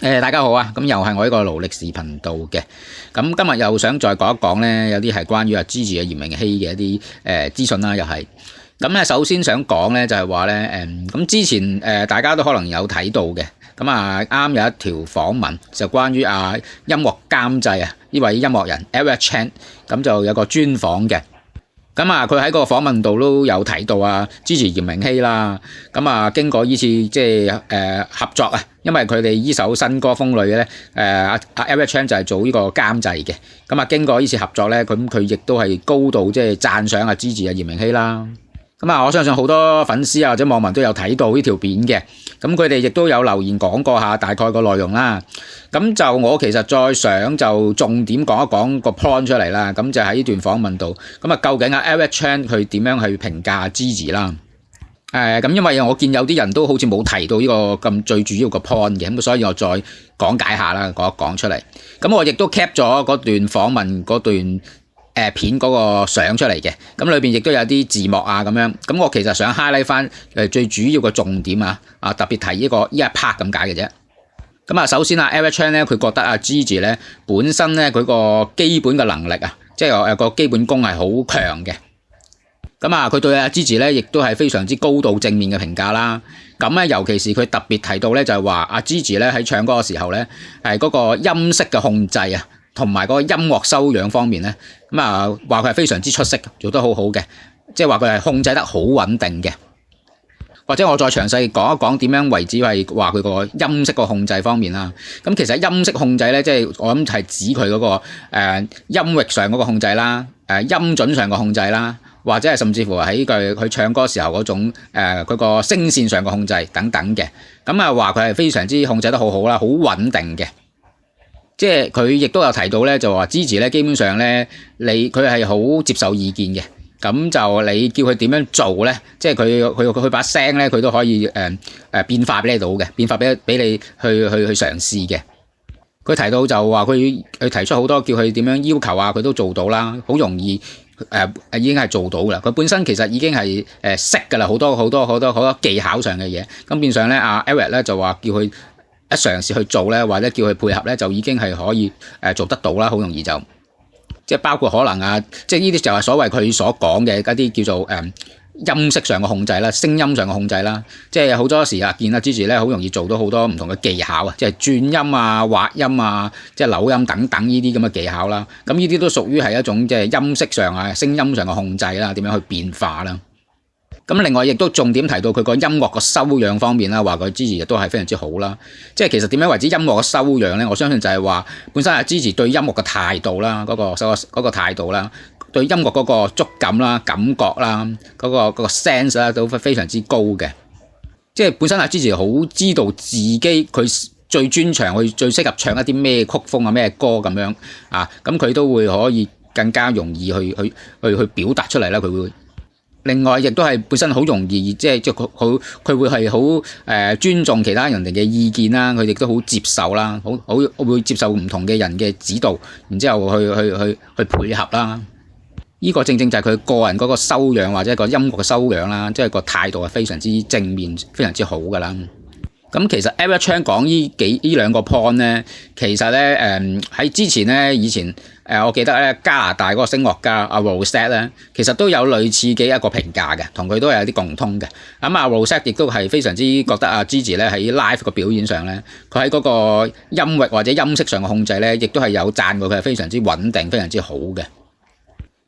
大家好啊！咁又係我呢個勞力士頻道嘅。咁今日又想再講一講咧，有啲係關於Gigi 嘅炎明熹嘅一啲資訊啦，又係。咁咧首先想講咧就係話咧咁之前大家都可能有睇到嘅。咁啱有一條訪問就關於音樂監製呢位音樂人 Eric Chan， 咁就有個專訪嘅。咁佢喺個訪問度都有提到Gigi 炎明熹啦。咁經過呢次即係合作因為佢哋呢首新歌《風裏》咧，Eric Chan 就係做呢個監製嘅。咁經過呢次合作咧，咁佢亦都係高度即係讚賞Gigi 炎明熹啦。咁我相信好多粉絲或者網民都有睇到呢條片嘅。咁佢哋亦都有留言講過下大概個內容啦。咁就我其實再想就重點講一講個 point 出嚟啦。咁就喺呢段訪問度，咁究竟Eric Chan 佢點樣去評價 Gigi 啦？咁因為我見有啲人都好似冇提到呢個咁最主要個 point 嘅，咁所以我再講解下啦，講出嚟。咁我亦都 cap 咗嗰段訪問嗰段片嗰個相出嚟嘅，咁裏邊亦都有啲字幕咁樣。咁我其實想 highlight 翻最主要嘅重點特別提呢一 part 咁解嘅啫。咁首先Eric Chan 咧，佢覺得Gigi 咧本身咧佢個基本嘅能力即係有個基本功係好強嘅。咁佢對Gigi 咧亦都係非常之高度正面嘅評價啦。咁咧尤其是佢特別提到咧就係話Gigi 咧喺唱歌嘅時候咧係嗰個音色嘅控制同埋嗰個音樂修養方面咧，咁話佢係非常之出色，做得好好嘅，即係話佢係控制得好穩定嘅。或者我再詳細講一講點樣為止係話佢個音色個控制方面啦。咁其實音色控制咧，即係我諗係指佢嗰個音域上嗰個控制啦，音準上嘅控制啦，或者係甚至乎喺佢唱歌時候嗰種佢個聲線上嘅控制等等嘅。咁話佢係非常之控制得好好啦，好穩定嘅。即係佢亦都有提到咧，就話 Gigi 咧基本上咧，佢係好接受意見嘅。咁就你叫佢點樣做咧，即係佢把聲咧，佢都可以變化俾你到嘅，變化俾你去嘗試嘅。佢提到就話佢提出好多叫佢點樣要求佢都做到啦，好容易已經係做到噶啦。佢本身其實已經係識噶啦，好多技巧上嘅嘢。咁變相咧Eric 咧就話叫佢一嘗試去做咧，或者叫佢配合咧，就已經係可以做得到啦，好容易就。即係包括可能即係呢啲就係所謂佢所講嘅一啲叫做音色上嘅控制啦，聲音上嘅控制啦。即係好多時見Gigi 咧，好容易做到好多唔同嘅技巧即係轉音滑音即係扭音等等呢啲咁嘅技巧啦。咁呢啲都屬於係一種即係音色上聲音上嘅控制啦，點樣去變化啦。咁另外亦都重點提到佢個音樂個修養方面啦，話佢 Gigi 亦都係非常之好啦。即係其實點樣為之音樂嘅修養咧？我相信就係話本身Gigi 對音樂嘅態度啦，嗰個態度啦，對音樂嗰個觸感啦、感覺啦、嗰個 sense 啦，都非常之高嘅。即係本身Gigi 好知道自己佢最專長，佢最適合唱一啲咩曲風咩歌咁樣咁佢都會可以更加容易去表達出嚟啦。佢會。另外，亦都係本身好容易，即係佢會係好尊重其他人哋嘅意見啦，佢亦都好接受啦，好會接受唔同嘅人嘅指導，然之後去配合啦。呢個正正就係佢個人嗰個修養或者個音樂嘅修養啦，即係個態度係非常之正面，非常之好噶啦。咁其實 Eric Chan 講呢兩個 point 咧，其實咧喺之前咧，以前我記得咧加拿大嗰個聲樂家Rosette 咧，其實都有類似嘅一個評價嘅，同佢都係有啲共通嘅。咁Rosette 亦都係非常之覺得Gigi 咧喺 live 個表演上咧，佢喺嗰個音域或者音色上嘅控制咧，亦都係有讚過佢係非常之穩定，非常之好嘅。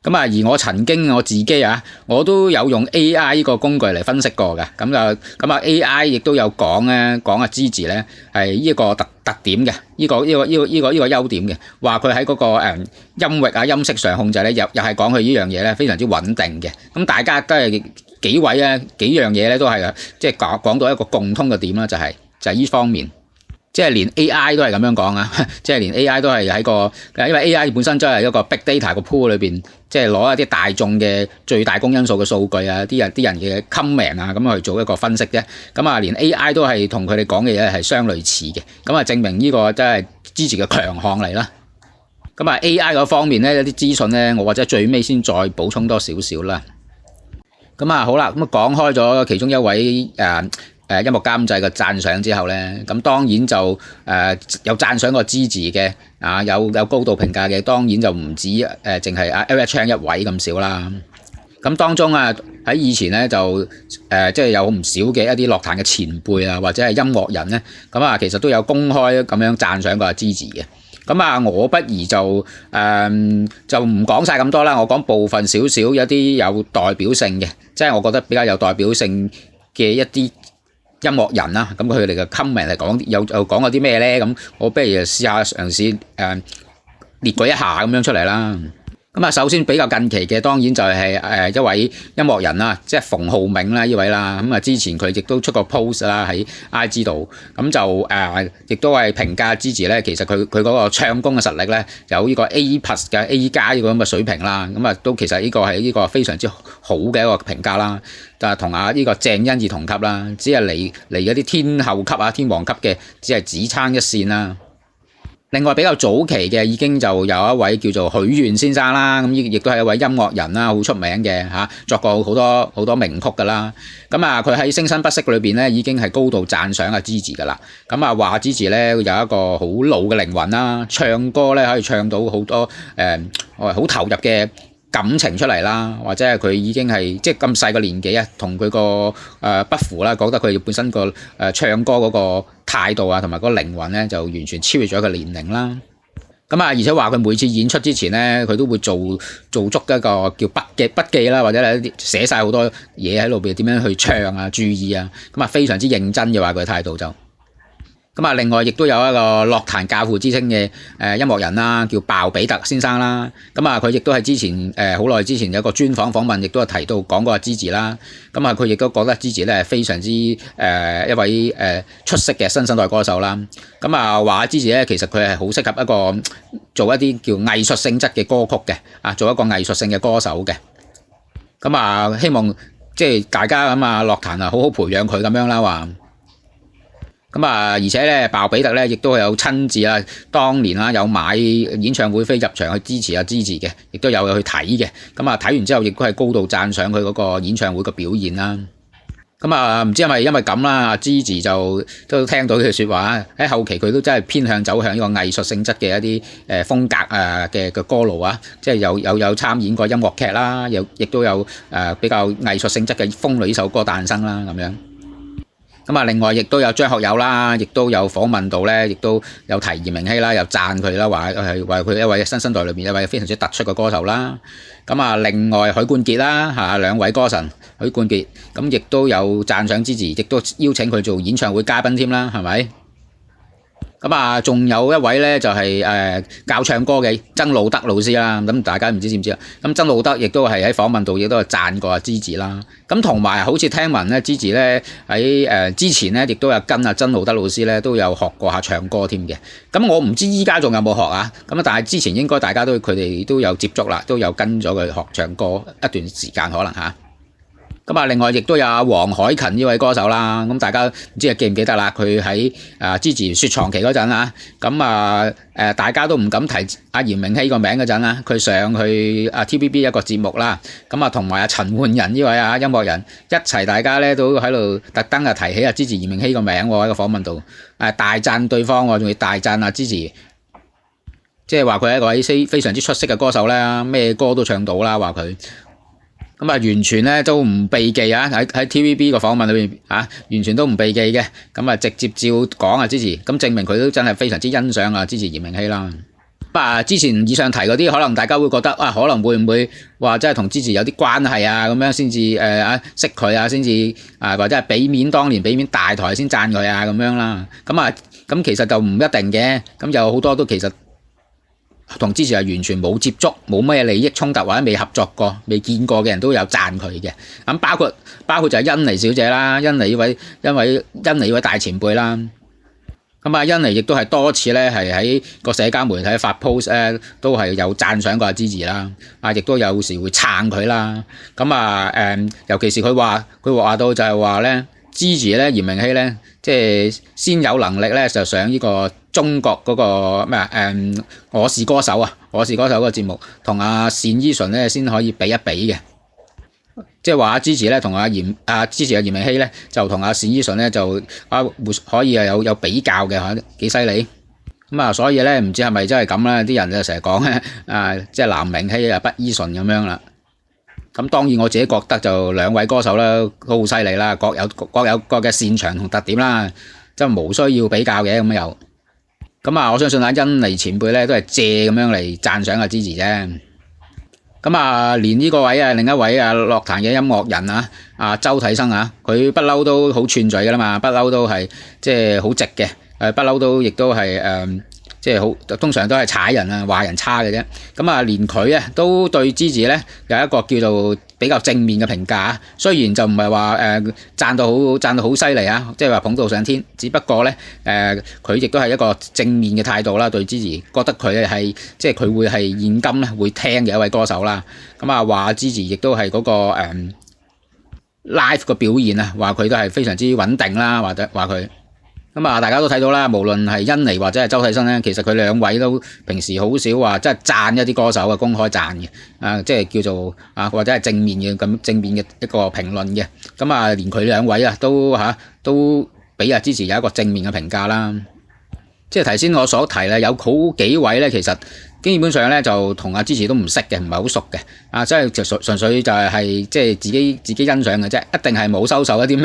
咁而我曾經我自己我都有用 AI 呢個工具嚟分析過嘅，咁 AI 亦都有講Gigi 咧係呢個特點嘅，呢個優點嘅，話佢喺嗰個音域音色上控制咧，又係講佢呢樣嘢咧非常之穩定嘅。咁大家都係幾樣嘢咧都係即係講到一個共通嘅點啦，就係呢方面。即係連 AI 都係咁樣講即係連 AI 都係喺個，因為 AI 本身真係一個 big data 個 pool 裏邊，即係攞一啲大眾嘅最大公因數嘅數據啲人嘅 comment 咁去做一個分析啫。咁連 AI 都係同佢哋講嘅嘢係相類似嘅，咁證明呢個真係Gigi嘅強項嚟啦。咁AI 嗰方面咧有啲資訊咧，我或者最尾先再補充多少少啦。咁好啦，咁講開咗其中一位音樂監製嘅讚賞之後咧，咁當然就有讚賞過 Gigi 嘅有高度評價嘅，當然就唔止淨係阿 Eric Chang 一位咁少啦。咁當中喺以前咧就即係有唔少嘅一啲樂壇嘅前輩或者係音樂人咧，咁其實都有公開咁樣讚賞過阿 Gigi 嘅。咁我不如就唔講晒咁多啦，我講部分少少一啲有代表性嘅，即係我覺得比較有代表性嘅一啲音樂人啦。咁佢哋嘅 comment 嚟講，又講過啲咩咧？咁我不如試下嘗試列舉一下咁樣出嚟啦。咁首先比較近期嘅，當然就係一位音樂人啦，即係馮浩銘啦呢位啦。咁之前佢亦都出過 post 啦喺 IG 度，咁就亦都係評價 Gigi 咧，其實佢嗰個唱功嘅實力咧有呢個 A+ 嘅 A+ 呢個咁嘅水平啦。咁都其實呢個係呢個非常之好嘅一個評價啦。但係同呢個鄭欣宜同級啦，只係離嗰啲天后級天王級嘅，只係只差一線啦。另外比較早期嘅已經就有一位叫做許願先生啦，咁亦都係一位音樂人啦，好出名嘅作過好多名曲噶啦。咁佢喺聲生不息裏邊咧已經係高度讚賞阿 Gigi 噶啦。咁話 Gigi 咧有一個好老嘅靈魂啦，唱歌咧可以唱到好多好投入嘅感情出嚟啦，或者係佢已經係即係咁細個年紀同佢個不符啦，覺得佢本身個唱歌嗰個態度同埋個靈魂咧就完全超越咗佢年齡啦。咁而且話佢每次演出之前咧，佢都會做足一個叫筆記啦，或者係寫晒好多嘢喺度邊點樣去唱注意咁非常之認真嘅話，佢嘅態度就。咁另外亦都有一個樂壇教父之稱嘅音樂人啦，叫鮑比特先生啦。咁佢亦都係之前好耐之前有個專訪問，亦都係提到講過阿 Gigi 啦。咁佢亦都覺得 Gigi 咧係非常之一位出色嘅新生代歌手啦。咁話 Gigi 咧其實佢係好適合一個做一啲叫藝術性質嘅歌曲嘅，做一個藝術性嘅歌手嘅。咁希望即係大家樂壇好好培養佢咁樣啦話。而且咧，鮑比特咧亦都有親自當年有買演唱會飛入場去支持阿 Gigi 嘅，亦都有去睇嘅。睇完之後，亦都係高度讚賞佢嗰個演唱會嘅表現啦。唔知係咪因為咁啦，Gigi 就都聽到佢嘅說話喺後期佢都真係偏向走向呢個藝術性質嘅一啲風格嘅歌路即係有參演過音樂劇啦，亦都有比較藝術性質嘅《風女》呢首歌誕生啦咁樣。另外亦都有張學友啦，亦都有訪問到咧，亦都有提嚴明熙啦，又讚佢啦，話佢一位新生代裏邊一位非常之突出嘅歌手啦。另外許冠傑啦兩位歌神許冠傑，亦都有讚賞 Gigi，亦都邀請佢做演唱會嘉賓添啦，係咪？仲有一位咧就係教唱歌嘅曾路德老師啦，咁大家唔知唔知啊？咁曾路德亦都係喺訪問度亦都係讚過阿 Gigi 啦。咁同埋好似聽聞咧 Gigi 咧喺之前咧亦都有跟阿曾路德老師咧都有學過下唱歌添嘅。咁我唔知依家仲有冇學咁但係之前應該大家佢哋都有接觸啦，都有跟咗佢學唱歌一段時間可能另外亦都有黃凱芹呢位歌手啦，咁大家唔知記唔記得啦？佢喺Gigi 雪藏期嗰陣大家都唔敢提阿嚴明熙個名嗰陣佢上去TVB 一個節目啦，同埋陳奐仁呢位音樂人一齊，大家咧都喺度特登提起Gigi 嚴明熙個名喺個訪問度大讚對方，仲要大讚Gigi，即係話佢係一個非常之出色嘅歌手啦，咩歌都唱到啦，話佢。完全咧都唔避忌喺 TVB 個訪問裏邊完全都唔避忌嘅，直接照講Gigi，咁證明佢都真係非常之欣賞Gigi 嚴明熙啦。之前以上提嗰啲，可能大家會覺得可能會唔會話真係同 Gigi 有啲關係咁樣先至識佢先至或者係俾面當年俾面大台先讚佢咁樣啦。咁其實就唔一定嘅，咁有好多都其實同Gigi係完全冇接觸，冇咩利益衝突或者未合作過、未見過嘅人都有讚佢嘅。咁包括就係甄妮小姐啦，甄妮呢位大前輩啦。甄妮亦都係多次咧係喺個社交媒體發 post 都係有讚賞過Gigi啦。亦都有時會撐佢啦。尤其是佢話到就係話咧，Gigi咧嚴明熙咧，即係先有能力咧就上呢個中國嗰個我是歌手嗰個節目，同單依純咧先可以比一比嘅。即係話阿芝咧同芝阿炎明熹咧就同阿單依純咧就可以有比較嘅嚇，幾犀利。咁啊，所以咧唔知係咪真係咁啦？啲人就成日講咧即係南明熹啊，北依純咁樣啦。咁當然我自己覺得就兩位歌手啦都好犀利啦，各有各嘅擅長同特點啦，即係無需要比較嘅咁又。咁啊，我相信阿甄妮前輩咧都係借咁樣嚟讚賞阿芝啫。咁啊，連呢個位另一位樂壇嘅音樂人周啟生佢不嬲都好串嘴噶啦嘛，不嬲都係即係好直嘅，不嬲都亦都係即係好通常都係踩人話人差嘅啫。咁啊，連佢都對芝咧有一個叫做比較正面嘅評價，雖然就唔係話讚到好犀利即係話捧到上天，只不過咧佢亦都係一個正面嘅態度啦，對芝，覺得佢係即係佢會係現今咧會聽嘅一位歌手啦。咁啊，話芝亦都係嗰個live 嘅表現話佢都係非常之穩定啦，或者話佢。咁啊，大家都睇到啦，無論係甄妮或者係周啟生咧，其實佢兩位都平時好少話即係讚一啲歌手公開讚嘅，即係叫做或者係正面嘅一個評論嘅。咁啊，連佢兩位都俾阿芝有一個正面嘅評價啦。即係頭先我所提咧，有好幾位咧，其實基本上咧就同阿芝都唔識嘅，唔係好熟嘅，即係純粹就係即係自己欣賞嘅啫，一定係冇收受一啲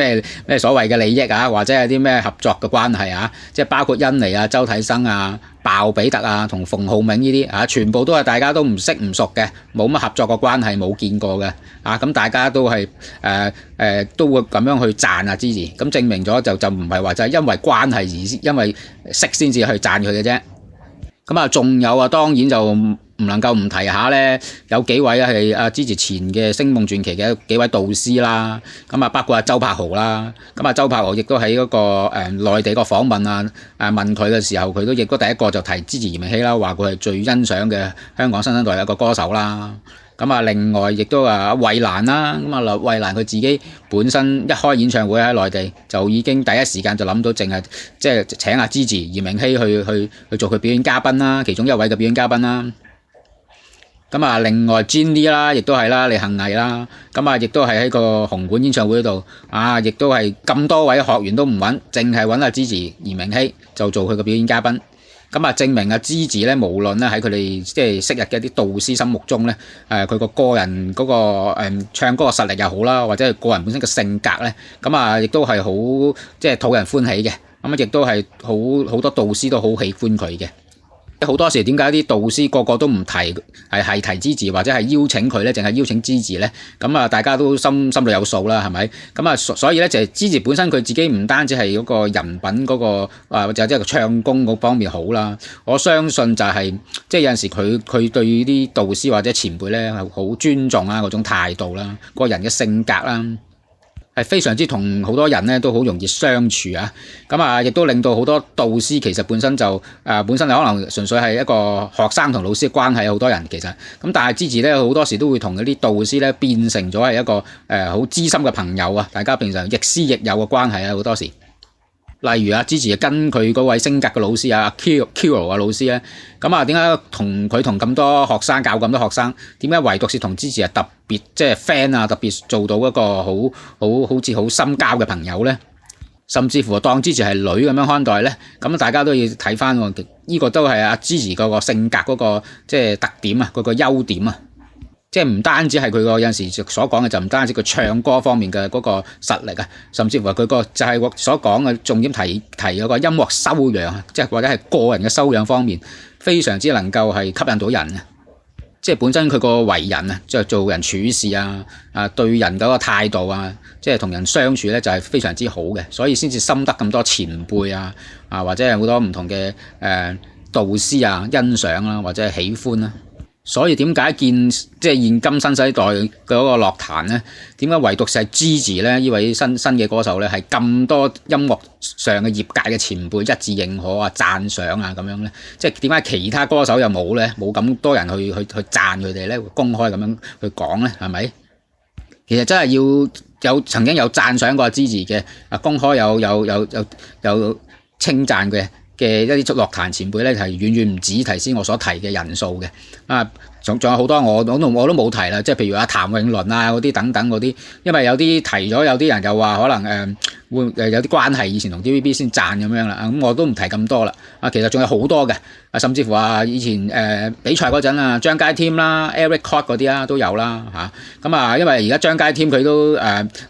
咩所謂嘅利益或者係啲咩合作嘅關係即係包括甄妮周啟生鮑比特同馮浩銘呢啲全部都係大家都唔識唔熟嘅，冇乜合作嘅關係，冇見過嘅咁大家都係都會咁樣去讚阿芝，咁證明咗就唔係話就係因為關係而因為識先至去讚佢嘅啫。咁啊，仲有當然就唔能夠唔提下咧，有幾位係阿芝前嘅星夢傳奇嘅幾位導師啦。咁啊，包括周柏豪啦。咁啊，周柏豪亦都喺嗰個內地個訪問問佢嘅時候，佢都亦都第一個就提芝炎明熹啦，話佢係最欣賞嘅香港新生代一個歌手啦。咁啊，另外亦都衛蘭啦，咁啊衛蘭佢自己本身一開演唱會喺內地就已經第一時間就諗到淨係即係請阿芝炎明熹去做佢表演嘉賓啦，其中一位嘅表演嘉賓啦。咁啊，另外 Jenny 啦，亦都係啦，李幸倪啦，咁啊亦都係喺個紅館演唱會度亦都係咁多位學員都唔揾，淨係揾阿芝炎明熹就做佢嘅表演嘉賓。咁啊，證明阿芝咧，無論咧喺佢哋即係昔日嘅一啲導師心目中咧，佢個個人嗰個唱歌嘅實力又好啦，或者係個人本身嘅性格咧，咁啊，亦都係好即係討人歡喜嘅。咁啊，亦都係好多導師都好喜歡佢嘅。好多時點解啲導師個個都唔提係提芝或者係邀請佢咧，淨係邀請芝咧？咁啊，大家都心裏有數啦，係咪？咁啊，所以咧就係芝本身佢自己唔單止係嗰個人品嗰個或者即係唱功嗰方面好啦，我相信就係即係有陣時佢對啲導師或者前輩咧係好尊重啦，嗰種態度啦，個人嘅性格啦，係非常之同好多人咧都好容易相處咁啊，亦都令到好多導師其實本身就本身可能純粹係一個學生同老師嘅關係，好多人其實咁，但係芝咧好多時都會同嗰啲導師咧變成咗係一個好知心嘅朋友大家平常亦師亦友嘅關係好多時。例如芝跟佢嗰位升格嘅老師Kiro 老師咧，咁啊點解同咁多學生教咁多學生，點解唯獨是同芝係特別即係 friend 特別做到一個好似好深交嘅朋友咧？甚至乎當芝係女咁樣看待咧，咁大家都要睇翻呢個都係阿芝嗰個性格嗰個即係特點嗰個優點即係唔單止係佢個有陣時所講嘅，就唔單止佢唱歌方面嘅嗰個實力甚至乎佢個就係我所講嘅重點提嗰個音樂修養即係或者係個人嘅修養方面，非常之能夠係吸引到人即係本身佢個為人即係做人處事對人嗰個態度即係同人相處咧就係非常之好嘅，所以先至深得咁多前輩或者係好多唔同嘅導師欣賞啦，或者係喜歡啦。所以點解即係現今新世代嘅嗰個樂壇咧，點解唯獨係芝咧呢位新嘅歌手咧係咁多音樂上嘅業界嘅前輩一致認可讚賞咁樣咧？即係點解其他歌手又冇咧？冇咁多人去讚佢哋咧，公開咁樣去講咧，係咪？其實真係要曾經有讚賞過芝嘅公開有稱讚嘅一啲樂壇前輩咧，係遠遠唔止頭先我所提嘅人數嘅仲有好多我都冇提啦，即係譬如阿譚詠麟啊嗰啲等等嗰啲，因為有啲提咗，有啲人就話可能會有啲關係，以前同 TVB 先賺咁樣啦，咁我都唔提咁多啦。其實仲有好多嘅，甚至乎以前比賽嗰陣啊，張佳添啦、Eric Kwok 嗰啲都有啦嚇。咁因為而家張佳添佢都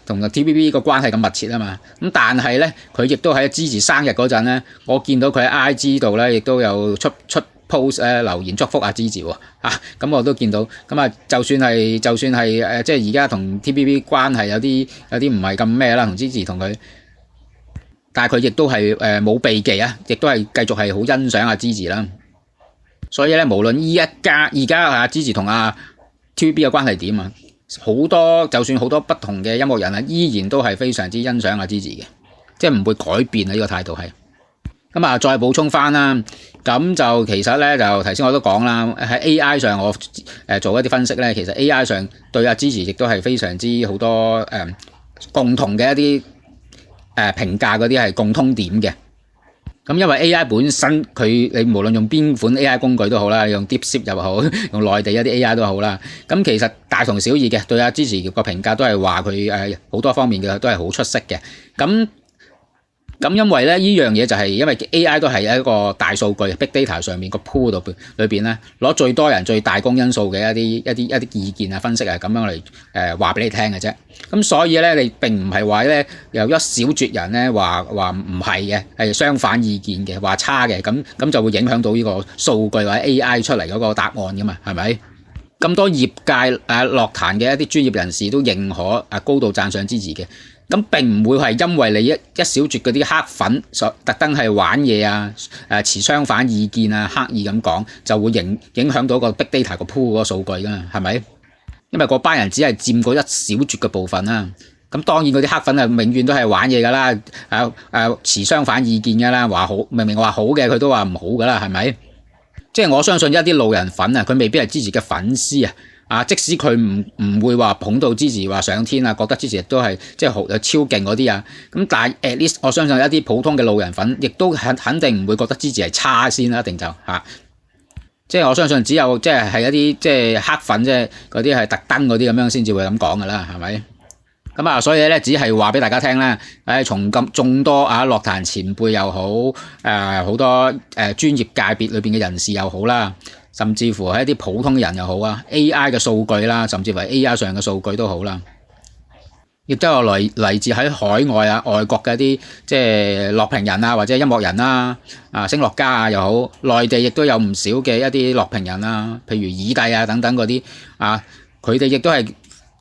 同 TVB 個關係咁密切啊嘛，咁但係咧佢亦都喺Gigi生日嗰陣咧，我見到佢喺 IG 度咧，亦都有出 post 留言祝福Gigi 喎，咁我都見到，咁就算係即係而家同 TVB 關係有啲唔係咁咩啦，同 Gigi 同佢，但係佢亦都係冇避忌啊，亦都係繼續係好欣賞Gigi 啦。所以咧，無論而家Gigi 同TVB 嘅關係點啊，就算好多不同嘅音樂人依然都係非常之欣賞Gigi嘅，即係唔會改變呢個態度係。咁再補充翻啦，咁就其實咧就頭先我都講啦，喺 AI 上我做一啲分析咧，其實 AI 上對Gigi 亦都係非常之好多共同嘅一啲評價嗰啲係共通點嘅。咁因為 AI 本身你無論用邊款 AI 工具都好啦，用 DeepSeek 又好，用內地一啲 AI 都好啦，咁其實大同小異嘅，對Gigi個評價都係話佢好多方面嘅都係好出色嘅。咁因為咧呢樣嘢就係因為 AI 都係一個大數據 Big Data 上面個 pool 度裏邊咧攞最多人最大公因數嘅一啲意見分析咁樣嚟話俾你聽嘅啫。咁所以咧你並唔係話咧有一小撮人咧話唔係嘅，係相反意見嘅，話差嘅，咁就會影響到呢個數據或者 AI 出嚟嗰個答案噶嘛，係咪？咁多業界樂壇嘅一啲專業人士都認可高度讚賞Gigi嘅。咁並唔會係因為你一小撮嗰啲黑粉特登係玩嘢持相反意見刻意咁講，就會影響到個 Big Data 個 pool 嗰個數據噶，係咪？因為嗰班人只係佔嗰一小撮嘅部分啦。咁當然嗰啲黑粉永遠都係玩嘢噶啦，持相反意見噶啦，話好明明話好嘅佢都話唔好噶啦，係咪？即係我相信一啲路人粉佢未必係Gigi嘅粉絲即使佢唔會話捧到Gigi話上天覺得Gigi都係即係好超勁嗰啲咁但係 at least 我相信一啲普通嘅路人粉亦都肯定唔會覺得Gigi係差先啦，一定就即係我相信只有即係一啲即係黑粉即係嗰啲係特登嗰啲咁樣先至會咁講噶啦，係咪？咁所以咧只係話俾大家聽啦，從咁眾多樂壇前輩又好，好多專業界別裏邊嘅人士又好啦，甚至乎係一啲普通人又好AI 嘅數據啦，甚至乎係 AI 上嘅數據都好啦，亦都有嚟自喺海外外國嘅一啲即係樂評人或者音樂人聲樂家又好，內地亦都有唔少嘅一啲樂評人譬如耳帝等等嗰啲佢哋亦都係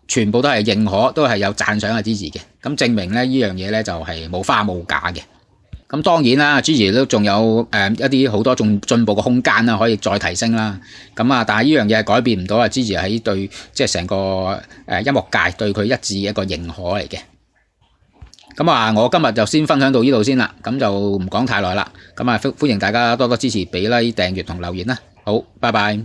全部都係認可，都係有讚賞Gigi嘅，咁證明咧呢樣嘢咧就係冇花冇假嘅。咁當然啦，Gigi都仲有一啲好多仲進步嘅空間可以再提升啦。咁但係呢樣嘢係改變唔到Gigi喺對即係成個音樂界對佢一致一個認可嚟嘅。咁我今日就先分享到呢度先啦，咁就唔講太耐啦。咁歡迎大家多多支持，俾like、訂閱同留言啦。好，拜拜。